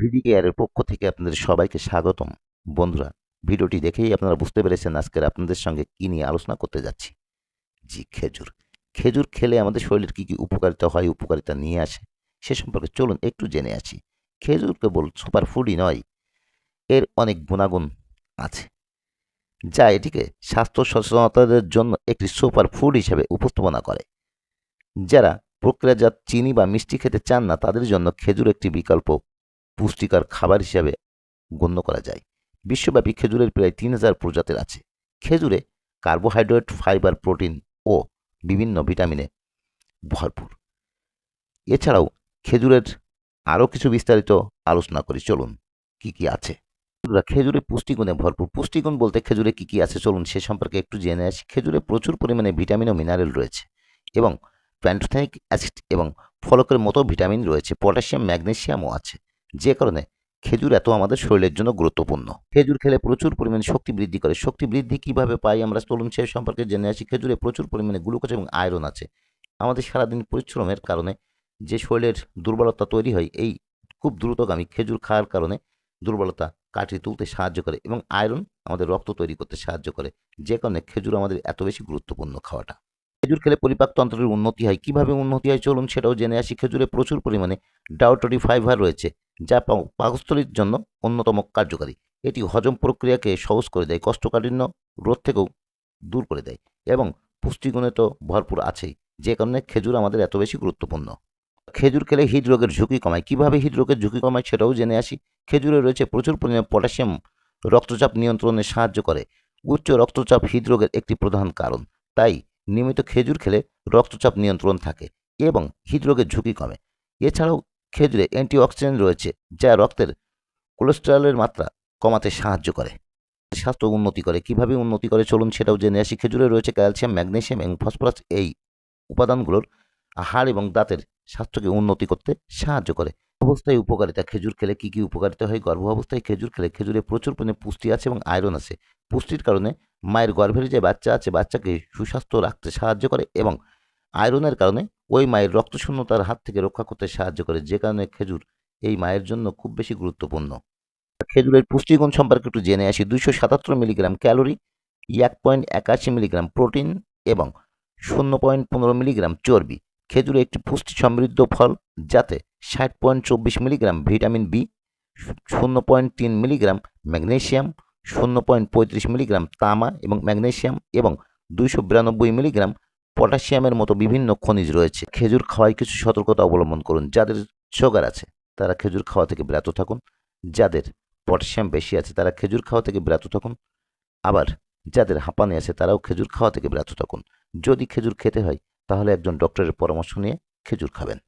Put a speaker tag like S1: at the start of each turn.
S1: ভিডি কেয়ারের পক্ষ থেকে আপনাদের সবাইকে স্বাগতম। বন্ধুরা, ভিডিওটি দেখেই আপনারা বুঝতে পেরেছেন আজকের আপনাদের সঙ্গে কী নিয়ে আলোচনা করতে যাচ্ছি। জি, খেজুর। খেজুর খেলে আমাদের শরীরের কী কী উপকারিতা হয়, উপকারিতা নিয়ে আসে, সে সম্পর্কে চলুন একটু জেনে আসি। খেজুর কেবল সুপার ফুডই নয়, এর অনেক গুণাগুণ আছে, যা এটিকে স্বাস্থ্য সচেতনতাদের জন্য একটি সুপার ফুড হিসেবে উপস্থাপনা করে। যারা প্রক্রিয়াজাত চিনি বা মিষ্টি খেতে চান না, তাদের জন্য খেজুর একটি বিকল্প পুষ্টিকর খাবার হিসাবে গণ্য করা যায়। বিশ্বব্যাপী খেজুরের প্রায় ৩,০০০ প্রজাতির আছে। খেজুরে কার্বোহাইড্রেট, ফাইবার, প্রোটিন ও বিভিন্ন ভিটামিনে ভরপুর। এছাড়াও খেজুরের আরও কিছু বিস্তারিত আলোচনা করি, চলুন কি কি আছে। খেজুরে পুষ্টিগুণে ভরপুর। পুষ্টিগুণ বলতে খেজুরে কি কি আছে চলুন সে সম্পর্কে একটু জেনে আসি। খেজুরে প্রচুর পরিমাণে ভিটামিন ও মিনারেল রয়েছে এবং প্যান্টোথেনিক অ্যাসিড এবং ফলকের মতো ভিটামিন রয়েছে। পটাশিয়াম, ম্যাগনেসিয়ামও আছে, যে কারণে খেজুর এত আমাদের শরীরের জন্য গুরুত্বপূর্ণ। খেজুর খেলে প্রচুর পরিমাণে শক্তি বৃদ্ধি করে। শক্তি বৃদ্ধি কিভাবে পাই আমরা চলুন সে সম্পর্কে জেনে আসি। খেজুরে প্রচুর পরিমাণে গ্লুকোজ এবং আয়রন আছে। আমাদের সারাদিন পরিশ্রমের কারণে যে শরীরের দুর্বলতা তৈরি হয়, এই খুব দ্রুতগামী খেজুর খাওয়ার কারণে দুর্বলতা কাটিয়ে তুলতে সাহায্য করে এবং আয়রন আমাদের রক্ত তৈরি করতে সাহায্য করে, যে কারণে খেজুর আমাদের এত বেশি গুরুত্বপূর্ণ খাওয়াটা। খেজুর খেলে পরিপাকতন্ত্রের উন্নতি হয়। কিভাবে উন্নতি হয় চলুন সেটাও জেনে আসি। খেজুরে প্রচুর পরিমাণে ডাউটরি ফাইবার রয়েছে, যা পাকস্থলীর জন্য অন্যতম কার্যকারী। এটি হজম প্রক্রিয়াকে সহজ করে দেয়, কোষ্ঠকাঠিন্য রোধ থেকেও দূর করে দেয় এবং পুষ্টিগুণে তো ভরপুর আছেই, যে কারণে খেজুর আমাদের এত বেশি গুরুত্বপূর্ণ। খেজুর খেলে হৃদরোগের ঝুঁকি কমায়। কিভাবে হৃদরোগের ঝুঁকি কমায় সেটাও জেনে আসি। খেজুরে রয়েছে প্রচুর পরিমাণে পটাশিয়াম, রক্তচাপ নিয়ন্ত্রণে সাহায্য করে। উচ্চ রক্তচাপ হৃদরোগের একটি প্রধান কারণ, তাই নিয়মিত খেজুর খেলে রক্তচাপ নিয়ন্ত্রণ থাকে এবং হৃদরোগের ঝুঁকি কমে। এছাড়াও খেজুরে অ্যান্টিঅক্সিডেন্ট রয়েছে, যা রক্তের কোলেস্টেরলের মাত্রা কমাতে সাহায্য করে, স্বাস্থ্য উন্নতি করে। কিভাবে উন্নতি করে চলুন সেটাও জেনে আসি। খেজুরে রয়েছে ক্যালসিয়াম, ম্যাগনেসিয়াম এবং ফসফরাস। এই উপাদানগুলোর হাড় এবং দাঁতের স্বাস্থ্যকে উন্নতি করতে সাহায্য করে। অবস্থায় উপকারিতা। খেজুর খেলে কী কী উপকারিতা হয়? গর্ভ অবস্থায় খেজুর খেলে খেজুরে প্রচুর পরিমাণে পুষ্টি আছে এবং আয়রন আছে। পুষ্টির কারণে মায়ের গর্ভের যে বাচ্চা আছে, বাচ্চাকে সুস্বাস্থ্য রাখতে সাহায্য করে এবং আয়রনের কারণে ওই মায়ের রক্তশূন্যতার হাত থেকে রক্ষা করতে সাহায্য করে, যে কারণে খেজুর এই মায়ের জন্য খুব বেশি গুরুত্বপূর্ণ। খেজুরের পুষ্টিগুণ সম্পর্কে একটু জেনে আসি। 277 মিলিগ্রাম ক্যালোরি, 1.81 মিলিগ্রাম প্রোটিন এবং 0.15 মিলিগ্রাম চর্বি। খেজুর একটি পুষ্টি সমৃদ্ধ ফল, যাতে 60.24 milligram vitamin B, 0.3 milligram magnesium, 0.35 milligram তামা এবং ম্যাগনেসিয়াম এবং 292 মিলিগ্রাম পটাশিয়ামের মতো বিভিন্ন খনিজ রয়েছে। খেজুর খাওয়ায় কিছু সতর্কতা অবলম্বন করুন। যাদের সুগার আছে তারা খেজুর খাওয়া থেকে বিরত থাকুন। যাদের পটাশিয়াম বেশি আছে তারা খেজুর খাওয়া থেকে বিরত থাকুন। আবার যাদের হাঁপানি আছে তারাও খেজুর খাওয়া থেকে বিরত থাকুন। যদি খেজুর খেতে হয় তাহলে একজন ডক্টরের পরামর্শ নিয়ে খেজুর খাবেন।